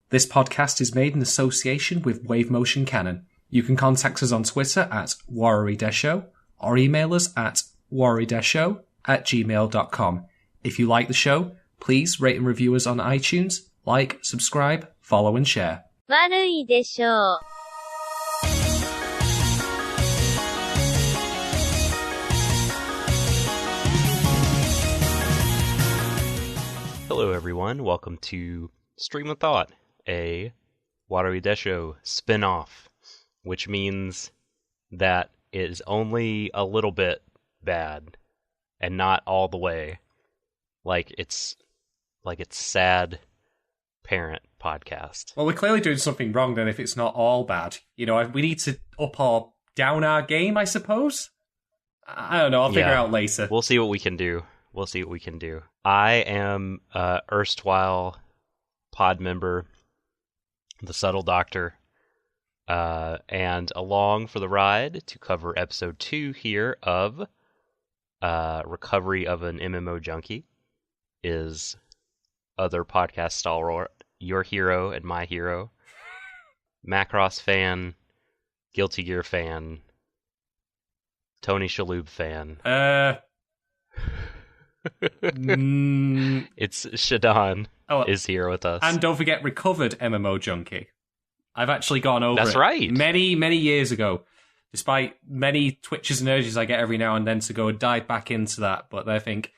This podcast is made in association with Wave Motion Canon. You can contact us on Twitter at Warui Deshou or email us at waruideshow@gmail.com. If you like the show, please rate and review us on iTunes, like, subscribe, follow and share. 悪いでしょう。Hello everyone, welcome to Stream of Thought, a Warui Deshou spin-off, which means that it is only a little bit bad and not all the way like it's sad parent podcast. Well, we're clearly doing something wrong then if it's not all bad. You know, we need to up or down our game, I suppose? I don't know, I'll figure out later. We'll see what we can do. I am erstwhile pod member, TheSubtleDoctor, and along for the ride to cover episode 2 here of Recovery of an MMO Junkie is other podcast stalwart, your hero and my hero, Macross fan, Guilty Gear fan, Tony Shalhoub fan. It's Shadon is here with us. And don't forget Recovered MMO Junkie. I've actually gone over That's right. many, many years ago. Despite many twitches and urges I get every now and then to go and dive back into that. But I think,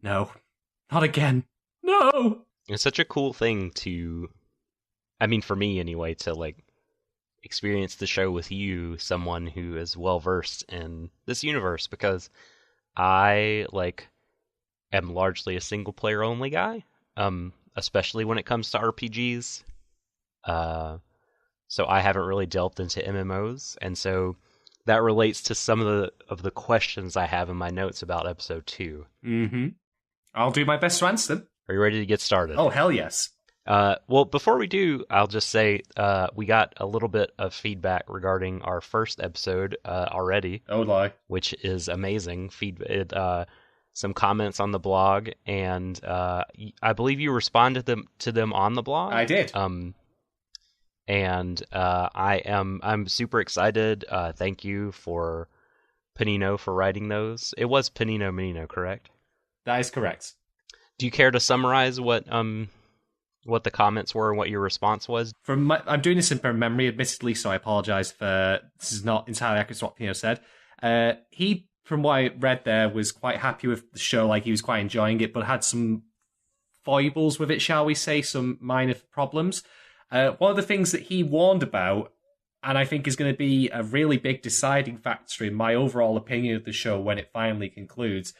no, not again. No! It's such a cool thing to, I mean for me anyway, to like experience the show with you, someone who is well versed in this universe, because I am largely a single player only guy, especially when it comes to RPGs. So I haven't really delved into MMOs, and so that relates to some of the questions I have in my notes about episode 2. Mm-hmm. I'll do my best to answer them. Are you ready to get started? Oh, hell yes. Well, before we do, I'll just say we got a little bit of feedback regarding our first episode already. Oh, lie. Which is amazing. Some comments on the blog, and I believe you responded to them on the blog. I did. I'm super excited. Thank you for Panino for writing those. It was Panino Menino, correct? That is correct. Do you care to summarize what the comments were and what your response was? I'm doing this from memory, admittedly, so I apologize for this is not entirely accurate to what Pino said. He, from what I read there, was quite happy with the show, like he was quite enjoying it, but had some foibles with it, shall we say, some minor problems. One of the things that he warned about, and I think is going to be a really big deciding factor in my overall opinion of the show when it finally concludes,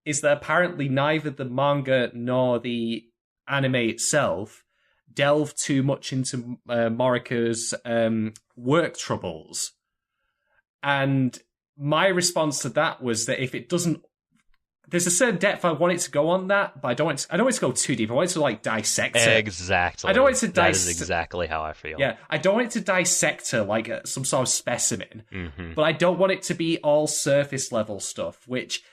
is that apparently neither the manga nor the anime itself delve too much into Morika's work troubles. And my response to that was that if it doesn't, there's a certain depth I want it to go on that, but I don't want it to go too deep. I want it to dissect it. Exactly. I don't want it to That is exactly how I feel. Yeah, I don't want it to dissect her like some sort of specimen, mm-hmm. but I don't want it to be all surface level stuff, which,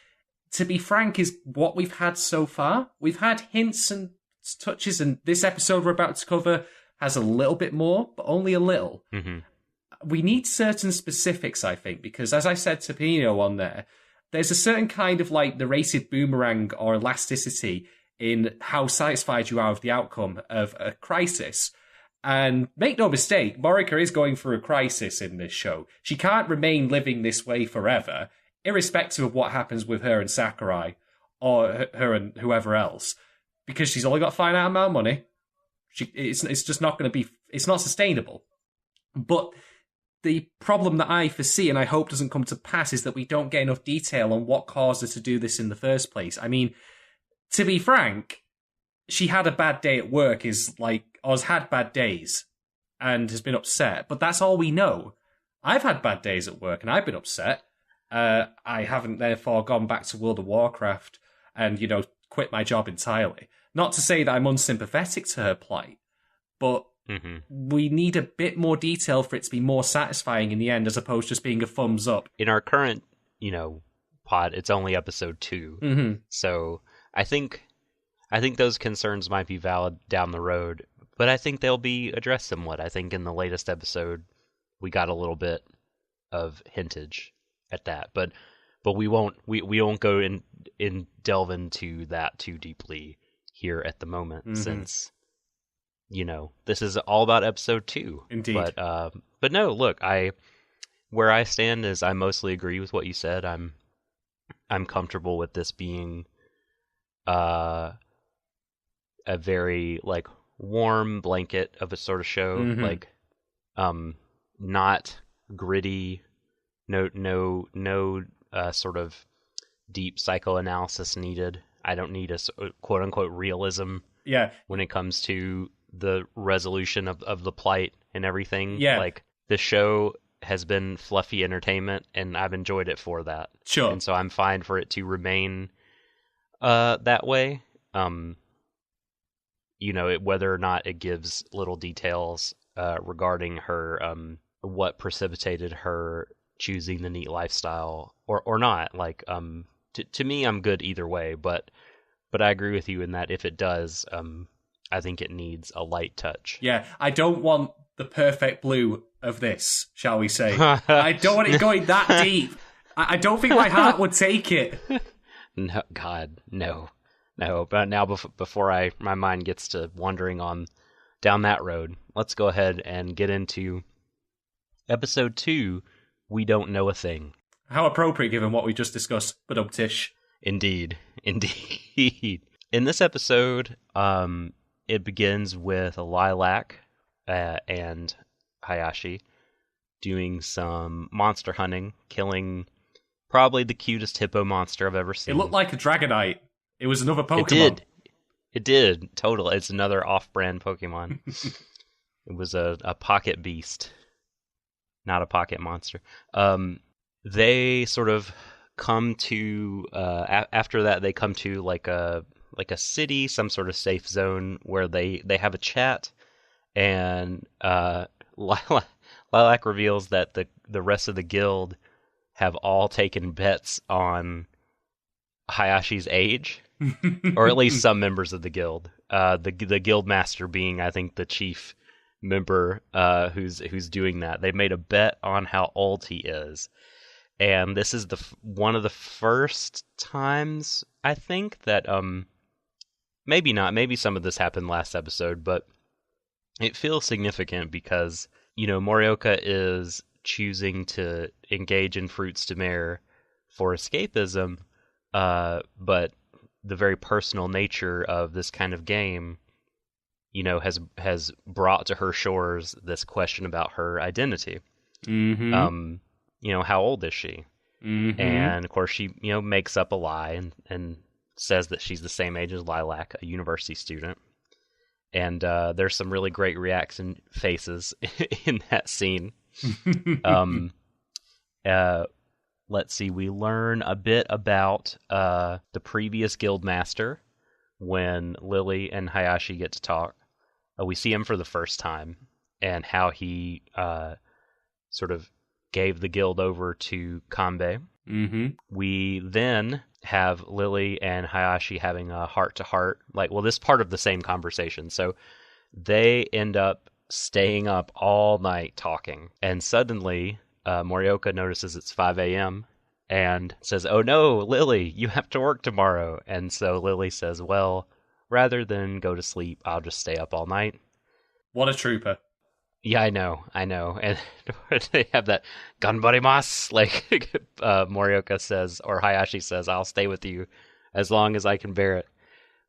to be frank, is what we've had so far. We've had hints and touches, and this episode we're about to cover has a little bit more, but only a little. Mm-hmm. We need certain specifics, I think, because as I said to Pino on there's a certain kind of narrated boomerang or elasticity in how satisfied you are with the outcome of a crisis. And make no mistake, Morika is going through a crisis in this show. She can't remain living this way forever, irrespective of what happens with her and Sakurai, or her and whoever else, because she's only got a finite amount of money. It's just not going to be, it's not sustainable. But the problem that I foresee, and I hope doesn't come to pass, is that we don't get enough detail on what caused her to do this in the first place. I mean, to be frank, she had a bad day at work, or has had bad days, and has been upset, but that's all we know. I've had bad days at work, and I've been upset. I haven't, therefore, gone back to World of Warcraft and, quit my job entirely. Not to say that I'm unsympathetic to her plight, but mm-hmm. we need a bit more detail for it to be more satisfying in the end, as opposed to just being a thumbs up. In our current, pod, it's only episode 2. Mm-hmm. So I think those concerns might be valid down the road, but I think they'll be addressed somewhat. I think in the latest episode we got a little bit of hintage at that, but we won't go in delve into that too deeply here at the moment, since this is all about episode 2. Indeed. But no, look, where I stand is I mostly agree with what you said. I'm comfortable with this being a very like warm blanket of a sort of show, like not gritty, no sort of deep psychoanalysis needed. I don't need a quote unquote realism when it comes to the resolution of the plight and everything. Like the show has been fluffy entertainment, and I've enjoyed it for that. Sure. And so I'm fine for it to remain that way. Whether or not it gives little details regarding her, what precipitated her choosing the neat lifestyle or not. Like, to me, I'm good either way, but I agree with you in that if it does, I think it needs a light touch. Yeah, I don't want the perfect blue of this, shall we say. I don't want it going that deep. I don't think my heart would take it. No, God, no. But now, before my mind gets to wandering down that road, let's go ahead and get into episode 2, We Don't Know a Thing. How appropriate given what we just discussed, but Tish. Indeed. In this episode, it begins with Lilac and Hayashi doing some monster hunting, killing probably the cutest hippo monster I've ever seen. It looked like a Dragonite. It was another Pokemon. It did. Total. It's another off-brand Pokemon. It was a pocket beast, not a pocket monster. They sort of come to after that. They come to like a city, some sort of safe zone where they have a chat, and Lilac reveals that the rest of the guild have all taken bets on Hayashi's age, or at least some members of the guild. The guild master being, I think, the chief member who's doing that. They made a bet on how old he is, and this is one of the first times I think that maybe not. Maybe some of this happened last episode, but it feels significant because Morioka is choosing to engage in fruits de mer for escapism, but the very personal nature of this kind of game, has brought to her shores this question about her identity. How old is she? And of course she, makes up a lie and says that she's the same age as Lilac, a university student. And there's some really great reaction faces in that scene. Let's see, we learn a bit about the previous guildmaster when Lily and Hayashi get to talk. We see him for the first time and how he sort of gave the guild over to Kanbei. We then have Lily and Hayashi having a heart-to-heart. This is part of the same conversation. So they end up staying up all night talking. And suddenly, Morioka notices it's 5 a.m. and says, "Oh no, Lily, you have to work tomorrow." And so Lily says, "Well, rather than go to sleep, I'll just stay up all night." What a trooper. Yeah, I know. And they have that ganbarimasu, Morioka says, or Hayashi says, "I'll stay with you as long as I can bear it."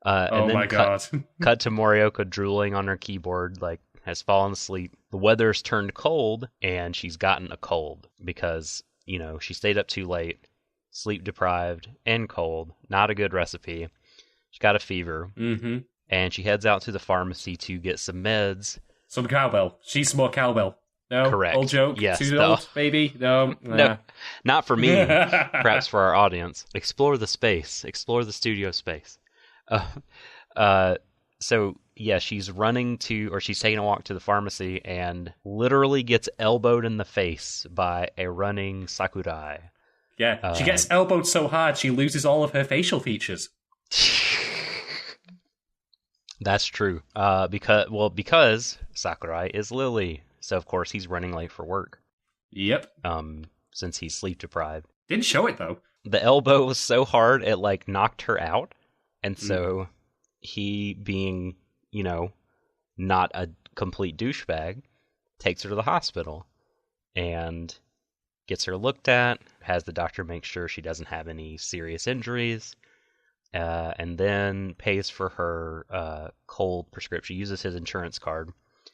And then God. cut to Morioka drooling on her keyboard, has fallen asleep. The weather's turned cold, and she's gotten a cold because, she stayed up too late, sleep deprived, and cold. Not a good recipe. She got a fever, and she heads out to the pharmacy to get some meds. Some cowbell. She's more cowbell. No? Correct. Old joke? Yes. Too old, baby? No? No. Not for me. Perhaps for our audience. Explore the space. Explore the studio space. So, yeah, she's she's taking a walk to the pharmacy and literally gets elbowed in the face by a running Sakurai. Yeah, she gets elbowed so hard she loses all of her facial features. That's true. Because Sakurai is Lily, so of course he's running late for work. Yep. Since he's sleep deprived. Didn't show it though. The elbow was so hard it like knocked her out, and so he, being not a complete douchebag, takes her to the hospital and gets her looked at, has the doctor make sure she doesn't have any serious injuries, and then pays for her cold prescription. Uses his insurance card.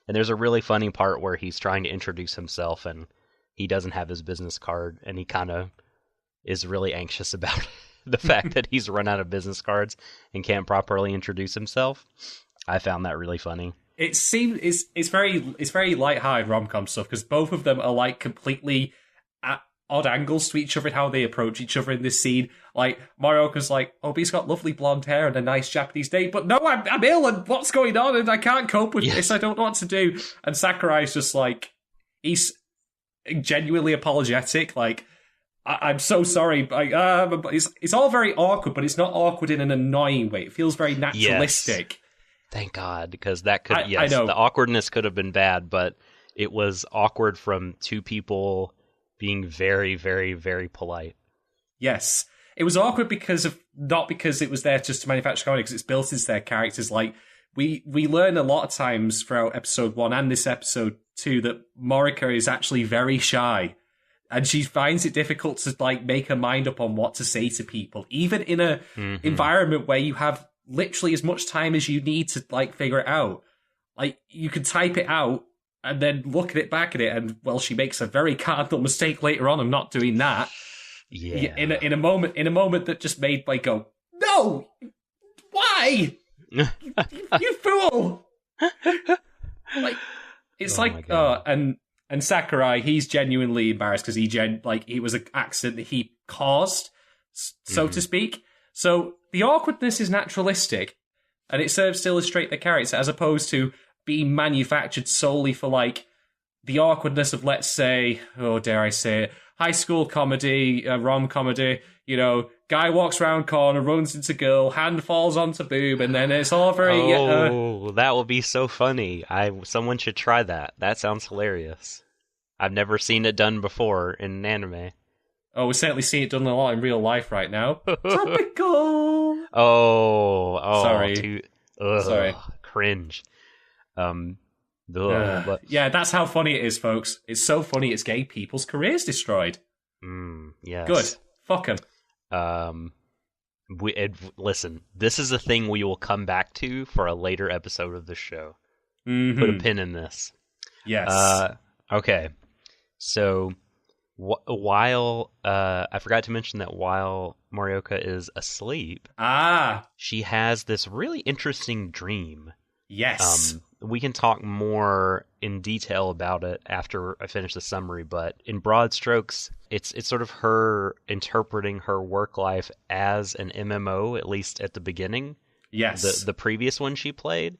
And there's a really funny part where he's trying to introduce himself and he doesn't have his business card, and he kind of is really anxious about the fact that he's run out of business cards and can't properly introduce himself. I found that really funny. It seems it's very light-hearted rom-com stuff because both of them are like completely at odd angles to each other in how they approach each other in this scene. Like Morioka's like, "Oh, but he's got lovely blonde hair and a nice Japanese name, but no, I'm ill and what's going on and I can't cope with this. I don't know what to do." And Sakurai's just like, he's genuinely apologetic, like, I'm so sorry. It's all very awkward, but it's not awkward in an annoying way. It feels very naturalistic. Yes. Thank God, because that could, I know. The awkwardness could have been bad, but it was awkward from two people being very, very, very polite. Yes. It was awkward not because it was there just to manufacture comedy, because it's built into their characters. Like, we learn a lot of times throughout episode 1 and this episode 2 that Morika is actually very shy. And she finds it difficult to like make her mind up on what to say to people, even in a environment where you have literally as much time as you need to like figure it out. Like you can type it out and then look at it back at it, and well, she makes a very cardinal mistake later on. I'm not doing that. Yeah. In a moment that just made like go, no, why, you fool. Like it's And Sakurai, he's genuinely embarrassed because it was an accident that he caused, so to speak. So the awkwardness is naturalistic, and it serves to illustrate the character as opposed to being manufactured solely for like the awkwardness of, let's say, oh dare I say it, high school comedy, rom comedy. Guy walks around corner, runs into girl, hand falls onto boob, and then it's all very. That would be so funny. Someone should try that. That sounds hilarious. I've never seen it done before in anime. Oh, we're certainly seeing it done a lot in real life right now. Topical. Sorry. Sorry. Cringe. But yeah, that's how funny it is, folks. It's so funny. It's getting people's careers destroyed. Yes. Good. Fuck them. Listen, this is a thing we will come back to for a later episode of the show. Put a pin in this. Yes. Okay. So, while I forgot to mention that while Morioka is asleep, she has this really interesting dream. Yes. We can talk more in detail about it after I finish the summary, but in broad strokes, it's sort of her interpreting her work life as an MMO, at least at the beginning. Yes. The previous one she played.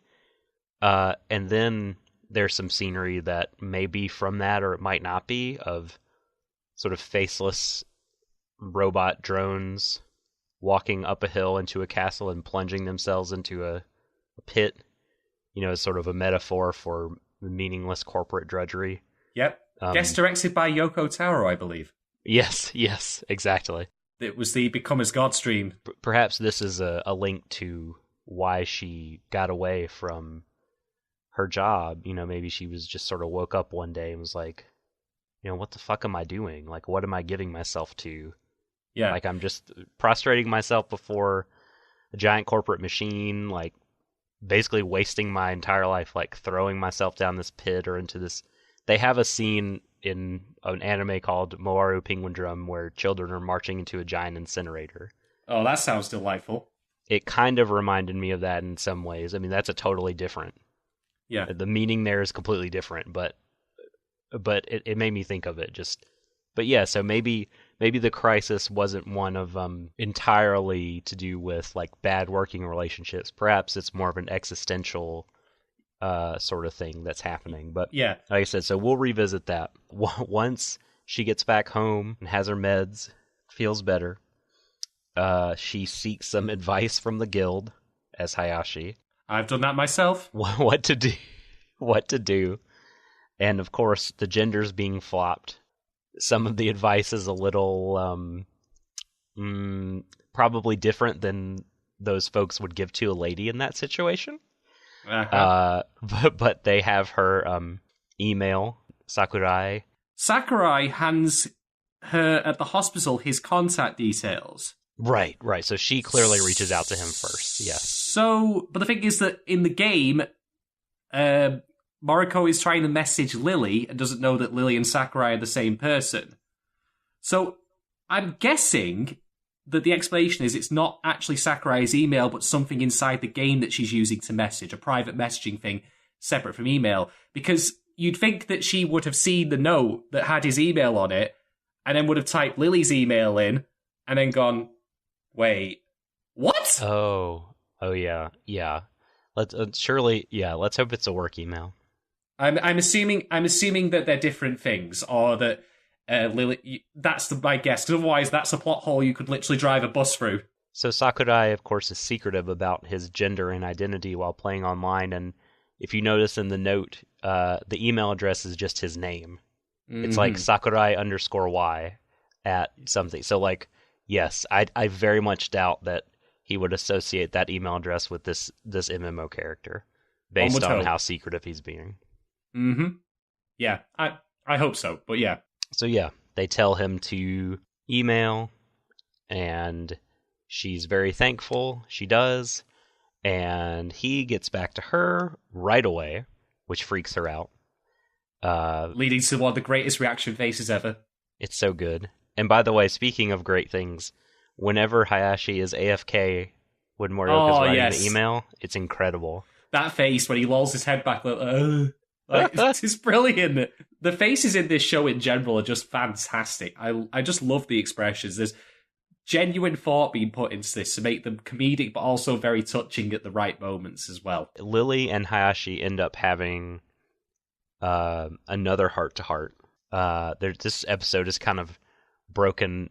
And then there's some scenery that may be from that, or it might not be, of sort of faceless robot drones walking up a hill into a castle and plunging themselves into a pit. As sort of a metaphor for meaningless corporate drudgery. Yep. Guest directed by Yoko Taro, I believe. Yes, exactly. It was the Become as God stream. Perhaps this is a link to why she got away from her job. Maybe she was just sort of woke up one day and was like, what the fuck am I doing? Like, what am I giving myself to? Yeah. Like, I'm just prostrating myself before a giant corporate machine, like, basically wasting my entire life, like throwing myself down this pit or into this. They have a scene in an anime called Moaru Penguin Drum where children are marching into a giant incinerator. Oh, that sounds delightful. It kind of reminded me of that in some ways. I mean, that's a totally different. Yeah. The meaning there is completely different, but it made me think of it just. But yeah, so maybe the crisis wasn't one of entirely to do with like bad working relationships. Perhaps it's more of an existential sort of thing that's happening. But yeah, like I said, so we'll revisit that once she gets back home and has her meds, feels better. She seeks some advice from the guild as Hayashi. I've done that myself. what to do, and of course the genders being flopped. Some of the advice is a little probably different than those folks would give to a lady in that situation. But they have her email Sakurai. Sakurai hands her at the hospital his contact details. Right. So she clearly reaches out to him first. Yes. So, but the thing is that in the game, Moriko is trying to message Lily and doesn't know that Lily and Sakurai are the same person. So, I'm guessing that the explanation is it's not actually Sakurai's email, but something inside the game that she's using to message, a private messaging thing separate from email. Because you'd think that she would have seen the note that had his email on it, and then would have typed Lily's email in, and then gone, wait, what? Oh yeah. Let's let's hope it's a work email. I'm assuming that they're different things, or that Lily. That's my guess, because otherwise, that's a plot hole you could literally drive a bus through. So Sakurai, of course, is secretive about his gender and identity while playing online, and if you notice in the note, the email address is just his name. Mm-hmm. It's like Sakurai_Y at something. So, like, yes, I very much doubt that he would associate that email address with this MMO character, based on how secretive he's being. Mm-hmm. Yeah, I hope so, but yeah. So yeah, they tell him to email, and she's very thankful. She does, and he gets back to her right away, which freaks her out. Leading to one of the greatest reaction faces ever. It's so good. And by the way, speaking of great things, whenever Hayashi is AFK when Morioka's writing the email, it's incredible. That face when he lolls his head back, like it's brilliant. The faces in this show in general are just fantastic. I just love the expressions. There's genuine thought being put into this to make them comedic, but also very touching at the right moments as well. Lily and Hayashi end up having another heart-to-heart. This episode is kind of broken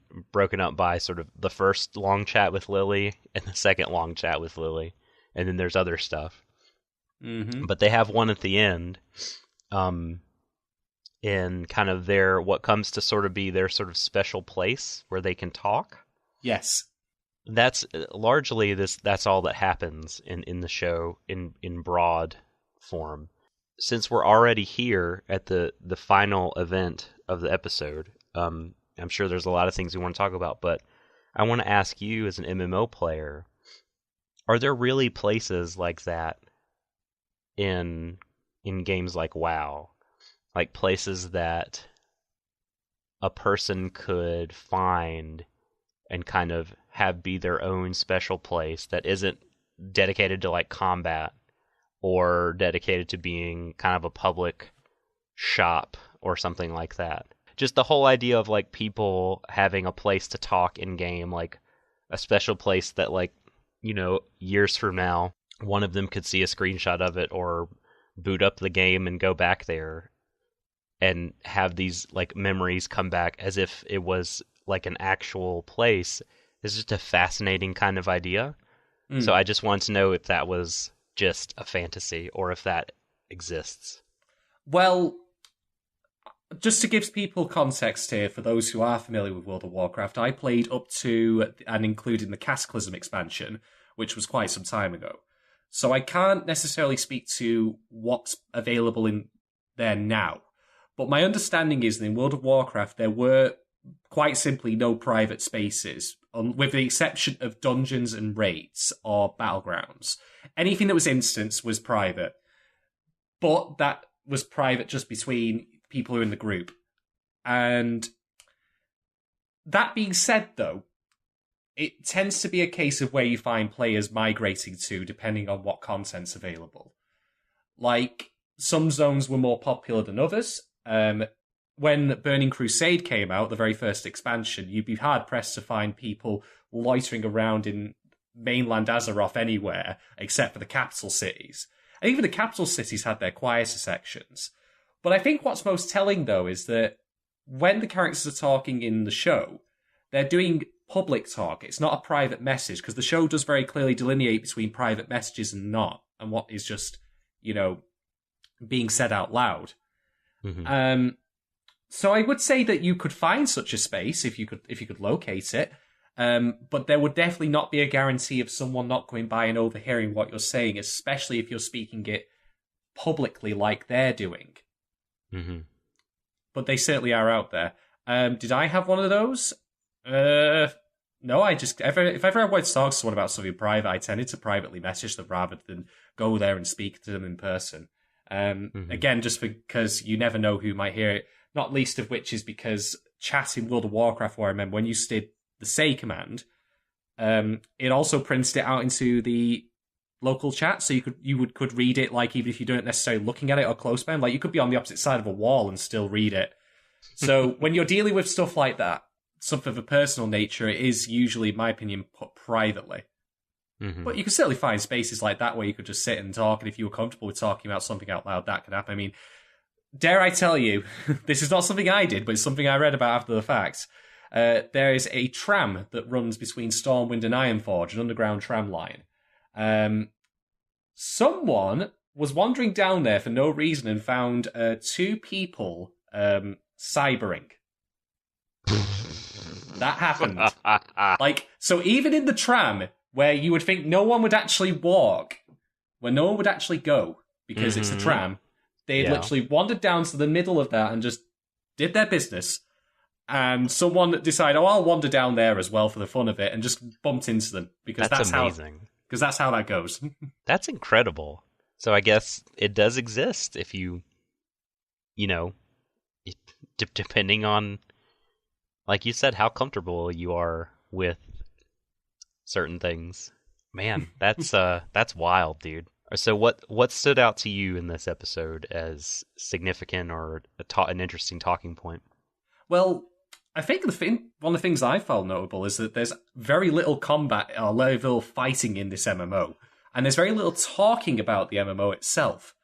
up by sort of the first long chat with Lily and the second long chat with Lily, and then there's other stuff. Mm-hmm. But they have one at the end, in kind of what comes to sort of be their sort of special place where they can talk. Yes, that's largely that's all that happens in the show in broad form. Since we're already here at the final event of the episode, I'm sure there's a lot of things we want to talk about, but I want to ask you as an MMO player, are there really places like that in games like WoW? Like places that a person could find and kind of have be their own special place that isn't dedicated to like combat or dedicated to being kind of a public shop or something like that. Just the whole idea of like people having a place to talk in game, like a special place that, like, you know, years from now, one of them could see a screenshot of it or boot up the game and go back there and have these like memories come back as if it was like an actual place. Is just a fascinating kind of idea. So I just want to know if that was just a fantasy or if that exists. Well, just to give people context here, for those who are familiar with World of Warcraft, I played up to and including the Cataclysm expansion, which was quite some time ago. So I can't necessarily speak to what's available in there now. But my understanding is that in World of Warcraft, there were quite simply no private spaces, with the exception of dungeons and raids or battlegrounds. Anything that was instance was private. But that was private just between people who are in the group. And that being said, though, it tends to be a case of where you find players migrating to, depending on what content's available. Like, some zones were more popular than others. When Burning Crusade came out, the very first expansion, you'd be hard-pressed to find people loitering around in mainland Azeroth anywhere, except for the capital cities. And even the capital cities had their quieter sections. But I think what's most telling, though, is that when the characters are talking in the show, they're doing public talk. It's not a private message, because the show does very clearly delineate between private messages and not, and what is just, being said out loud. Mm-hmm. So I would say that you could find such a space if you could locate it. But there would definitely not be a guarantee of someone not going by and overhearing what you're saying, especially if you're speaking it publicly like they're doing. Mm-hmm. But they certainly are out there. Did I have one of those? No, if I ever wanted to talk to someone about something private, I tended to privately message them rather than go there and speak to them in person. Again, just because you never know who might hear it, not least of which is because chat in World of Warcraft, where I remember when you did the say command, it also printed it out into the local chat, so you could read it, like, even if you don't necessarily looking at it or close by, like, you could be on the opposite side of a wall and still read it. So when you're dealing with stuff like that, stuff of a personal nature, it is usually, in my opinion, put privately. Mm-hmm. But you can certainly find spaces like that where you could just sit and talk, and if you were comfortable with talking about something out loud, that could happen. I mean, dare I tell you, this is not something I did, but it's something I read about after the fact. There is a tram that runs between Stormwind and Ironforge, an underground tram line. Someone was wandering down there for no reason and found 2 people cybering. That happened. So even in the tram, where you would think no one would actually walk, where no one would actually go, because it's a tram, they literally wandered down to the middle of that and just did their business. And someone decided, I'll wander down there as well for the fun of it, and just bumped into them, because that's amazing. Because that's how that goes. That's incredible. So I guess it does exist if depending on, like you said, how comfortable you are with certain things. Man, that's wild, dude. So what stood out to you in this episode as significant or an interesting talking point? Well, I think one of the things I found notable is that there's very little combat or level fighting in this MMO, and there's very little talking about the MMO itself.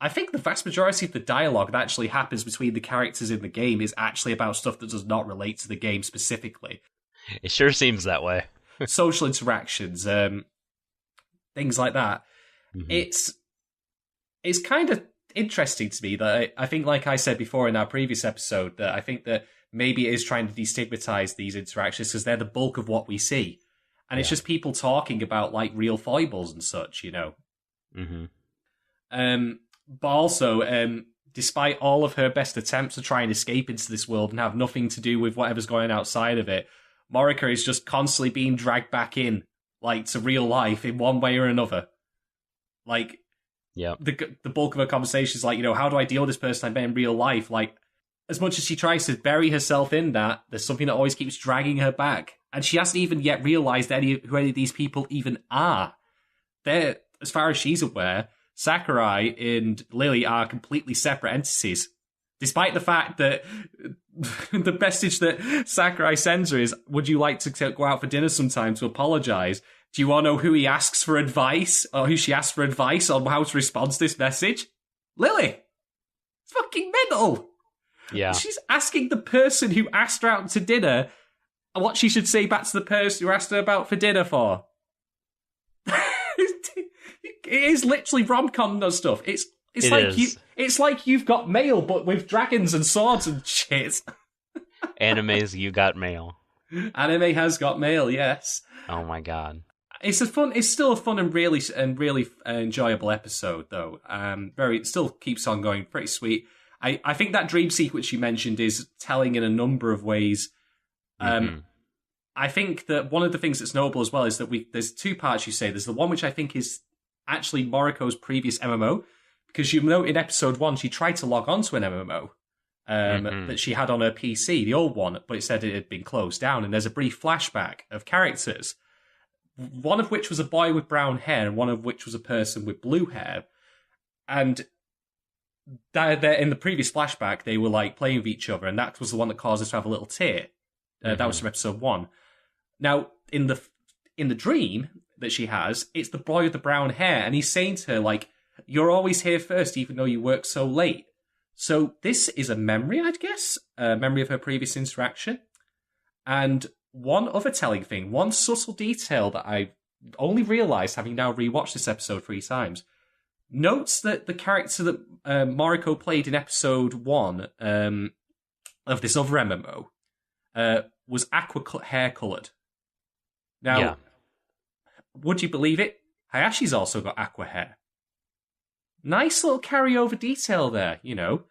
I think the vast majority of the dialogue that actually happens between the characters in the game is actually about stuff that does not relate to the game specifically. It sure seems that way. Social interactions, things like that. Mm-hmm. It's kind of interesting to me that I think, like I said before in our previous episode, that I think that maybe it is trying to destigmatize these interactions because they're the bulk of what we see. And it's just people talking about, like, real foibles and such, Mm-hmm. But also, despite all of her best attempts to try and escape into this world and have nothing to do with whatever's going outside of it, Morika is just constantly being dragged back in, like, to real life in one way or another. Like, the bulk of her conversation is like, how do I deal with this person I met in real life? Like, as much as she tries to bury herself in that, there's something that always keeps dragging her back. And she hasn't even yet realized who any of these people even are. They're, as far as she's aware, Sakurai and Lily are completely separate entities. Despite the fact that the message that Sakurai sends her is, would you like to go out for dinner sometime to apologize? Do you want to know who he asks for advice, or who she asks for advice on how to respond to this message? Lily! It's fucking mental! Yeah. She's asking the person who asked her out to dinner what she should say back to the person who asked her about for dinner for. It is literally rom-com stuff. It's like you've got mail, but with dragons and swords and shit. Anime's You Got Mail. Anime has got mail, yes. Oh my god. It's still a fun and really enjoyable episode, though. It still keeps on going, pretty sweet. I think that dream sequence you mentioned is telling in a number of ways. I think that one of the things that's notable as well is that there's 2 parts you say. There's the one which I think is actually Moriko's previous MMO, because you know in episode 1 she tried to log on to an MMO that she had on her PC, the old one, but it said it had been closed down, and there's a brief flashback of characters, one of which was a boy with brown hair and one of which was a person with blue hair, and in the previous flashback they were like playing with each other, and that was the one that caused us to have a little tear. That was from episode 1. Now in the dream that she has, it's the boy with the brown hair, and he's saying to her, like, you're always here first, even though you work so late. So this is a memory, I'd guess, a memory of her previous interaction. And one other telling thing, one subtle detail that I only realised having now rewatched this episode 3 times, notes that the character that Moriko played in episode 1 of this other MMO was aqua hair coloured. Now, would you believe it? Hayashi's also got aqua hair. Nice little carryover detail there, you know.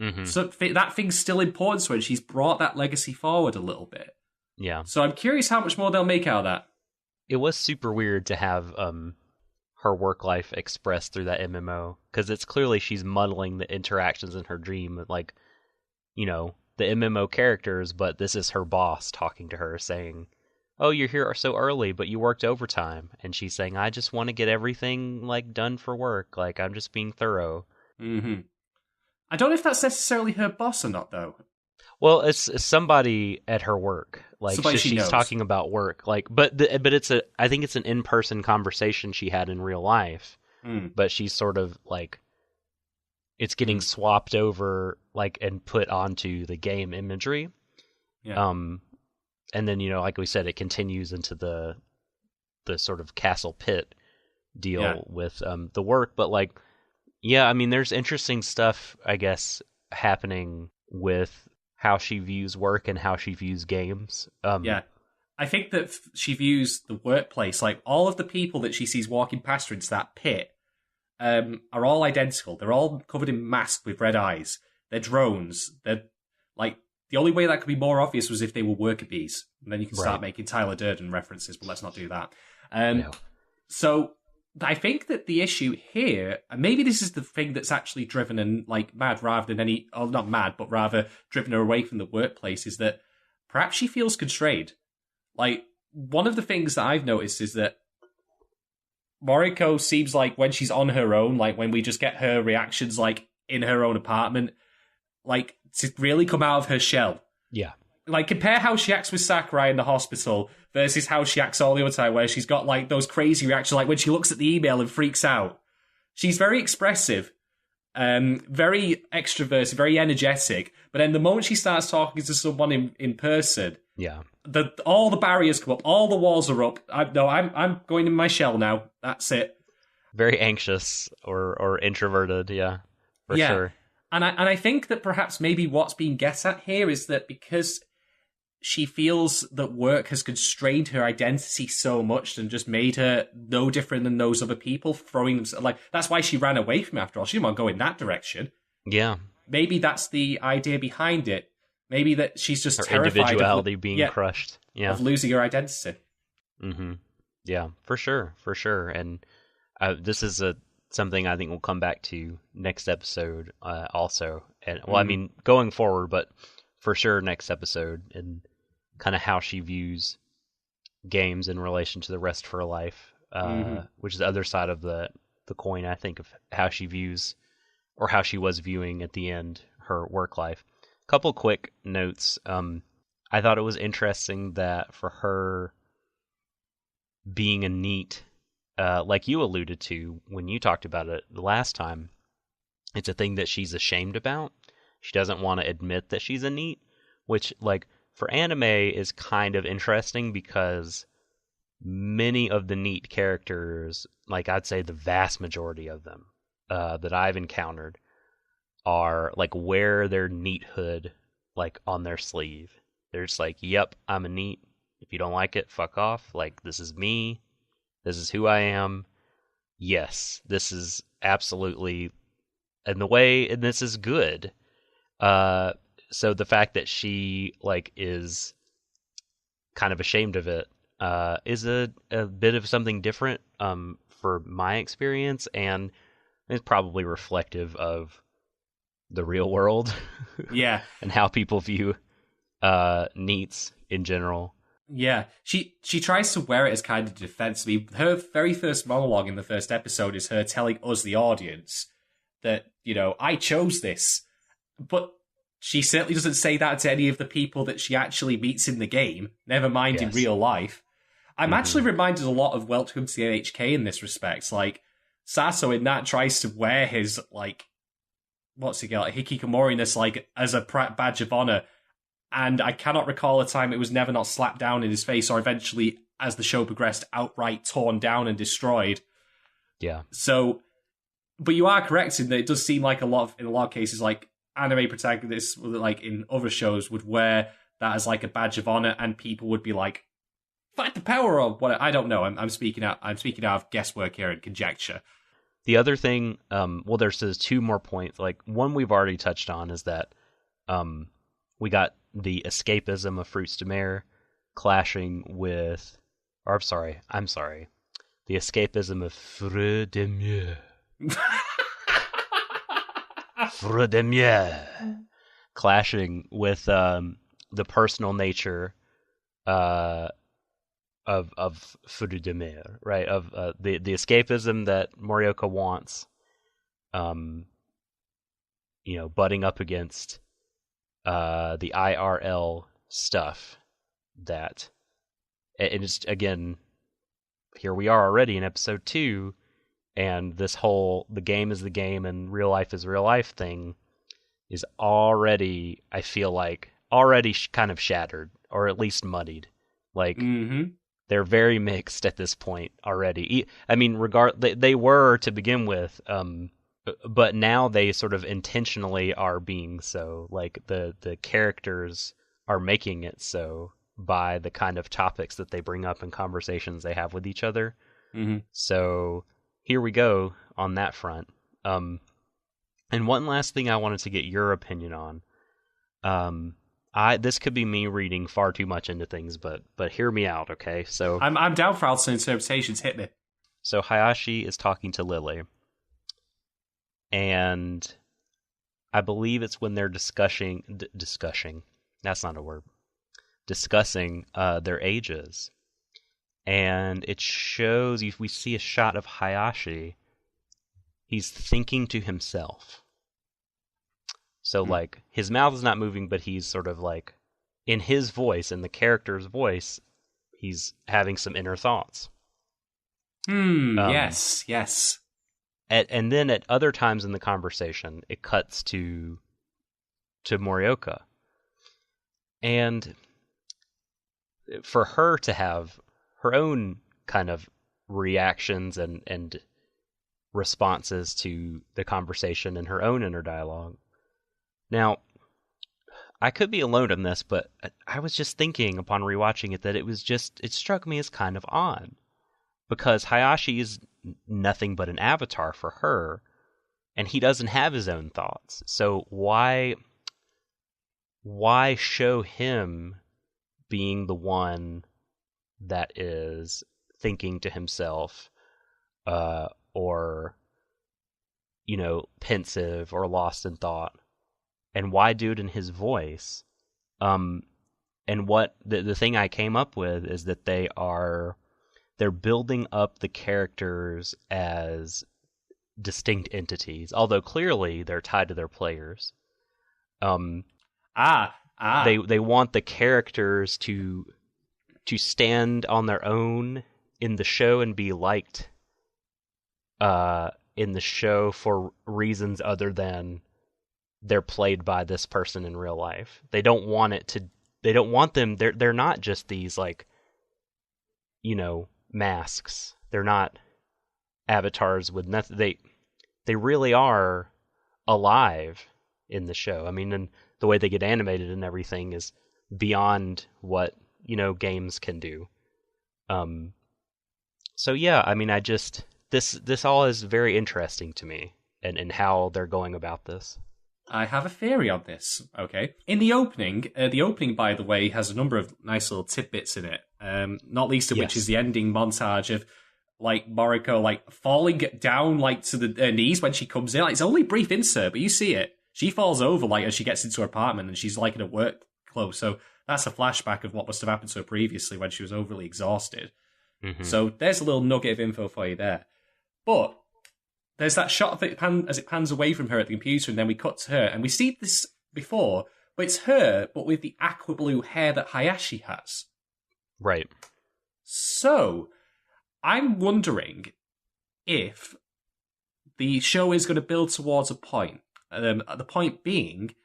Mm-hmm. So that thing's still important to her, and she's brought that legacy forward a little bit. Yeah. So I'm curious how much more they'll make out of that. It was super weird to have her work life expressed through that MMO, because it's clearly she's muddling the interactions in her dream, like, you know, the MMO characters, but this is her boss talking to her saying, oh, you're here so early, but you worked overtime. And she's saying, I just want to get everything, like, done for work. Like, I'm just being thorough. Mm-hmm. I don't know if that's necessarily her boss or not, though. Well, it's somebody at her work. Like, so she's talking about work. Like, but it's I think it's an in-person conversation she had in real life. But she's sort of, like, it's getting swapped over, like, and put onto the game imagery. Yeah. And then, you know, like we said, it continues into the sort of castle pit deal with the work. But, like, yeah, I mean, there's interesting stuff, I guess, happening with how she views work and how she views games. Yeah. I think that she views the workplace, like, all of the people that she sees walking past her into that pit are all identical. They're all covered in masks with red eyes. They're drones. They're, like, the only way that could be more obvious was if they were worker bees. And then you can start making Tyler Durden references, but let's not do that. No. So I think that the issue here, and maybe this is the thing that's actually driven and, like, mad rather than any, oh, not mad, but rather driven her away from the workplace, is that perhaps she feels constrained. Like, one of the things that I've noticed is that Moriko seems like when she's on her own, like when we just get her reactions, like, in her own apartment, like, to really come out of her shell. Yeah. Like, compare how she acts with Sakurai in the hospital versus how she acts all the other time, where she's got, like, those crazy reactions, like when she looks at the email and freaks out. She's very expressive, very extroverted, very energetic, but then the moment she starts talking to someone in person, all the barriers come up, all the walls are up. I'm going in my shell now. That's it. Very anxious or introverted, for sure. And I think that perhaps maybe what's being get at here is that because she feels that work has constrained her identity so much and just made her no different than those other people, throwing themselves, like, that's why she ran away from it after all. She didn't want to go in that direction. Yeah. Maybe that's the idea behind it. Maybe that she's just her terrified individuality being crushed. Yeah. Of losing her identity. Mm-hmm. Yeah, for sure. And this is something I think we'll come back to next episode also. And well, I mean, going forward, but for sure next episode, and kind of how she views games in relation to the rest of her life, which is the other side of the coin, I think, of how she views, or how she was viewing at the end, her work life. Couple quick notes. I thought it was interesting that for her being a NEET, like you alluded to when you talked about it the last time, it's a thing that she's ashamed about. She doesn't want to admit that she's a NEET, which, like, for anime is kind of interesting because many of the NEET characters, like I'd say the vast majority of them that I've encountered, are like wear their NEEThood like on their sleeve. They're just like, yep, I'm a NEET. If you don't like it, fuck off. Like, this is me. This is who I am. Yes, this is absolutely, and this is good. So the fact that she, like, is kind of ashamed of it is a bit of something different for my experience, and it's probably reflective of the real world. Yeah. And how people view NEETs in general. Yeah, she tries to wear it as kind of defense. I mean, her very first monologue in the first episode is her telling us, the audience, that, you know, I chose this. But she certainly doesn't say that to any of the people that she actually meets in the game, never mind in real life. I'm actually reminded a lot of Welcome to the NHK in this respect. Like, Sato in that tries to wear his, like, what's he got, hikikomori-ness, like, as a badge of honor. And I cannot recall a time it was never not slapped down in his face, or eventually, as the show progressed, outright torn down and destroyed. Yeah. So, but you are correct in that it does seem like in a lot of cases, like anime protagonists, like in other shows, would wear that as like a badge of honor, and people would be like, "Fight the power!" or what? I don't know. I'm speaking out. I'm speaking out of guesswork here and conjecture. The other thing, well, there's 2 more points. Like, one we've already touched on is that we got the escapism of Fruits de Mer clashing with, or I'm sorry, the escapism of Fruits de Mer. Fruits de Mer clashing with the personal nature of Fruits de Mer, right? Of the escapism that Morioka wants, butting up against the IRL stuff that, and it's, again, here we are already in episode 2, and this whole the game is the game and real life is real life thing is already, I feel like, already kind of shattered, or at least muddied. Like, they're very mixed at this point already. I mean, they were to begin with, but now they sort of intentionally are being so. Like, the characters are making it so by the kind of topics that they bring up and conversations they have with each other. So here we go on that front. And one last thing I wanted to get your opinion on. This could be me reading far too much into things, but hear me out, okay? So I'm down for alternate interpretations. Hit me. So Hayashi is talking to Lily, and I believe it's when they're discussing. That's not a word. Discussing their ages, and it shows. We see a shot of Hayashi. He's thinking to himself. So, like, his mouth is not moving, but he's sort of like, in his voice, in the character's voice, he's having some inner thoughts. Yes. And then at other times in the conversation, it cuts to Morioka. And for her to have her own kind of reactions and responses to the conversation and her own inner dialogue. Now, I could be alone in this, but I was just thinking upon rewatching it that it struck me as kind of odd. Because Hayashi is nothing but an avatar for her, and he doesn't have his own thoughts. So why show him being the one that is thinking to himself, or, pensive or lost in thought? And why do it in his voice? And what the thing I came up with is that they're building up the characters as distinct entities, although clearly they're tied to their players. They want the characters to stand on their own in the show and be liked in the show for reasons other than they're played by this person in real life. They don't want them. They're not just these, like, masks. They're not avatars with nothing. They really are alive in the show. I mean, and the way they get animated and everything is beyond what, games can do. So yeah, I mean, this all is very interesting to me, and how they're going about this. I have a theory on this, okay? In the opening, by the way, has a number of nice little tidbits in it, not least of which is the ending montage of, like, Moriko, like, falling down, like, to the knees when she comes in. Like, it's only a brief insert, but you see it. She falls over, like, as she gets into her apartment, and she's, like, in her work clothes. So that's a flashback of what must have happened to her previously when she was overly exhausted. Mm-hmm. So there's a little nugget of info for you there. But there's that shot of it as it pans away from her at the computer, and then we cut to her, and we see this before, but it's her, but with the aqua blue hair that Hayashi has. Right. So, I'm wondering if the show is going to build towards a point. The point being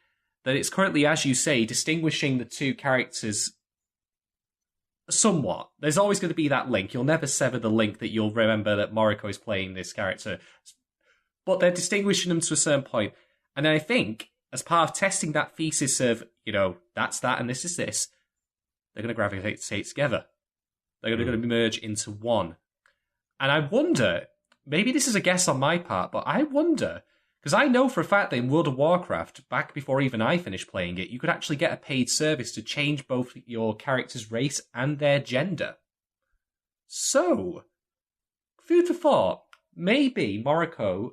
that it's currently, as you say, distinguishing the two characters somewhat. There's always going to be that link. You'll never sever the link that you'll remember that Moriko is playing this character. But they're distinguishing them to a certain point. And then I think, as part of testing that thesis of, that's that and this is this, they're going to gravitate together. They're going to merge into one. And I wonder, maybe this is a guess on my part, but I wonder, because I know for a fact that in World of Warcraft, back before even I finished playing it, you could actually get a paid service to change both your character's race and their gender. So, food for thought. Maybe Moriko,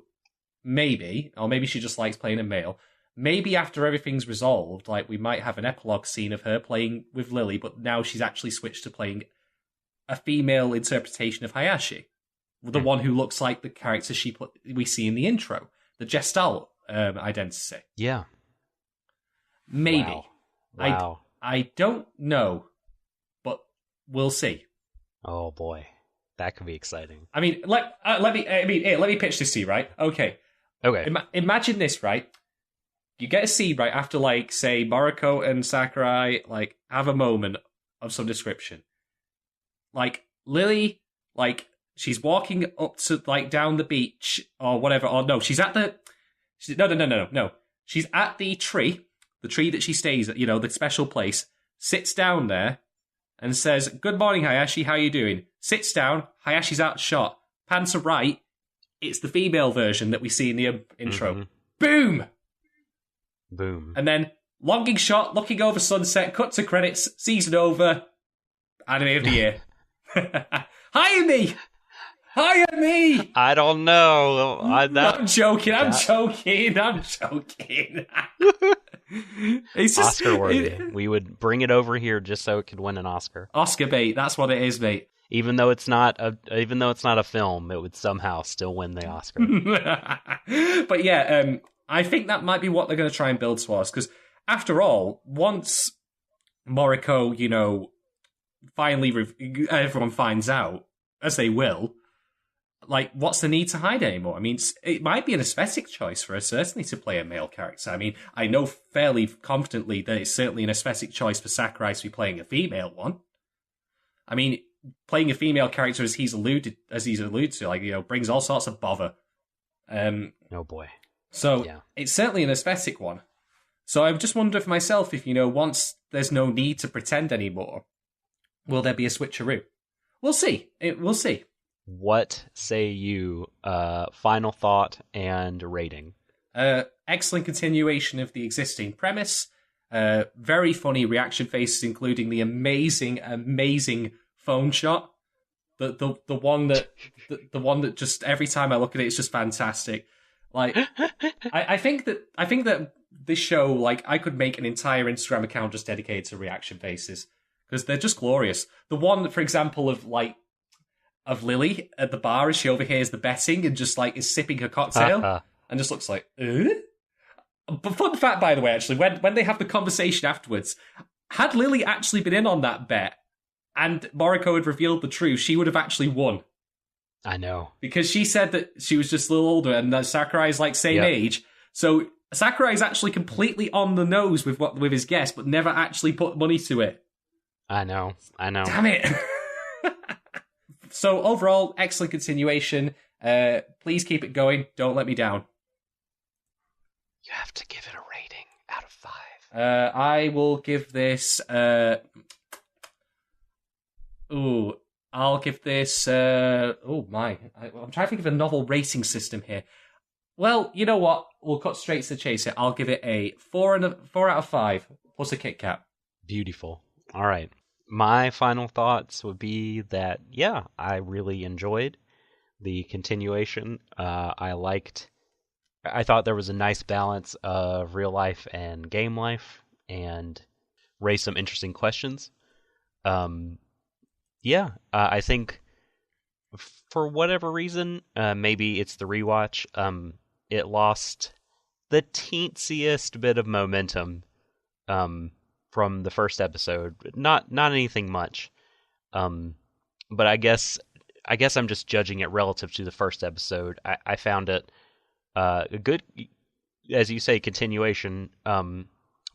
or maybe she just likes playing a male. Maybe after everything's resolved, we might have an epilogue scene of her playing with Lily, but now she's actually switched to playing a female interpretation of Hayashi. The one who looks like the character we see in the intro. The Gestalt identity. Yeah. Maybe. Wow. I don't know, but we'll see. Oh boy, that could be exciting. I mean, let me pitch this to you, right? Okay. Imagine this, right? You get a scene right after, say, Moriko and Sakurai have a moment of some description. Lily, she's walking up to, down the beach or whatever. Or no, she's at the... No. She's at the tree that she stays at, the special place, sits down there and says, "Good morning, Hayashi, how you doing?" Sits down, Hayashi's out shot. Pan to right, it's the female version that we see in the intro. Mm-hmm. Boom! And then, longing shot, looking over sunset, cut to credits, season over, anime of the year. Hire me! I don't know. I'm joking. It's just Oscar worthy. We would bring it over here just so it could win an Oscar. Oscar bait. That's what it is, mate. Even though it's not a film, it would somehow still win the Oscar. But yeah, I think that might be what they're going to try and build towards. Because after all, once Moriko, finally everyone finds out, as they will, what's the need to hide anymore? I mean, it might be an aesthetic choice for her, certainly, to play a male character. I mean, I know fairly confidently that it's certainly an aesthetic choice for Sakurai to be playing a female one. I mean, playing a female character, as he's alluded to, brings all sorts of bother. Oh boy. So, yeah. It's certainly an aesthetic one. So I just wonder for myself if, once there's no need to pretend anymore, will there be a switcheroo? We'll see. We'll see. What say you? Final thought and rating. Excellent continuation of the existing premise. Very funny reaction faces, including the amazing phone shot. The one that just every time I look at it, it's just fantastic. I think that this show, I could make an entire Instagram account just dedicated to reaction faces because they're just glorious. The one, for example, of Lily at the bar as she overhears the betting and just is sipping her cocktail and just looks like, But fun fact, by the way, actually, when they have the conversation afterwards, had Lily actually been in on that bet and Moriko had revealed the truth, she would have actually won. I know. Because she said that she was just a little older and Sakurai's same age. So Sakurai's actually completely on the nose with his guess, but never actually put money to it. I know. Damn it. So overall, excellent continuation. Please keep it going. Don't let me down. You have to give it a rating out of 5. I will give this... I'll give this... I'm trying to think of a novel rating system here. Well, you know what? We'll cut straight to the chase here. I'll give it a 4 out of 5, plus a Kit Kat. Beautiful. All right. My final thoughts would be that, I really enjoyed the continuation. I thought there was a nice balance of real life and game life and raised some interesting questions. I think for whatever reason, maybe it's the rewatch, it lost the teensiest bit of momentum from the first episode. Not anything much. But I guess I'm just judging it relative to the first episode. I found it a good, as you say, continuation,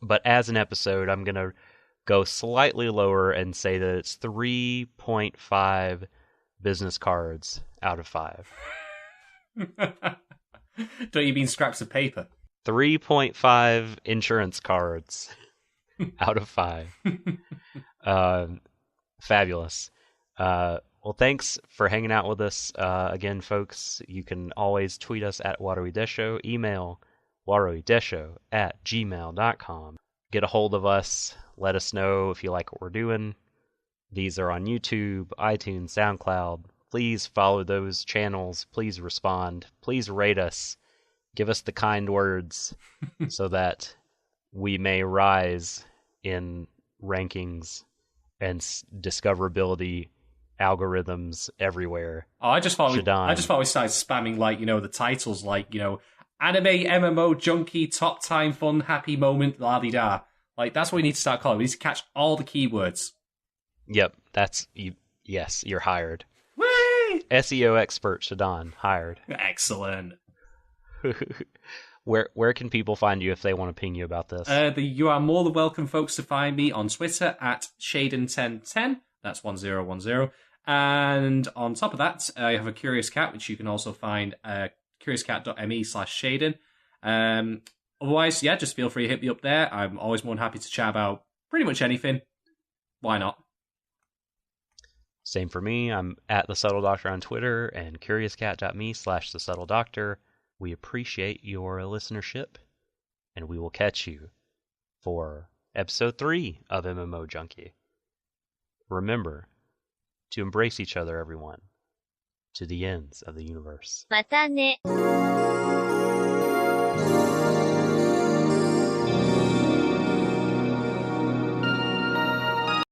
But as an episode, I'm going to go slightly lower and say that it's 3.5 business cards out of 5. Don't you mean scraps of paper? 3.5 insurance cards out of 5. Fabulous. Well, thanks for hanging out with us. Again, folks, you can always tweet us at Warui Deshou, email waruideshou@gmail.com. Get a hold of us. Let us know if you like what we're doing. These are on YouTube, iTunes, SoundCloud. Please follow those channels. Please respond. Please rate us. Give us the kind words so that we may rise in rankings and discoverability algorithms everywhere. Oh, I just thought we Shadon. started spamming the titles anime MMO Junkie Top Time Fun Happy Moment la di da. That's what we need to start calling. We need to catch all the keywords. Yep, that's you. Yes, you're hired. Whee! SEO expert Shadon hired. Excellent. Where can people find you if they want to ping you about this? You are more than welcome, folks, to find me on Twitter at Shadon1010. That's 1010. And on top of that, I have a Curious Cat, which you can also find curiouscat.me/Shadon. Otherwise, yeah, just feel free to hit me up there. I'm always more than happy to chat about pretty much anything. Why not? Same for me. I'm at TheSubtleDoctor on Twitter and curiouscat.me/TheSubtleDoctor. We appreciate your listenership, and we will catch you for episode 3 of MMO Junkie. Remember to embrace each other, everyone, to the ends of the universe. またね。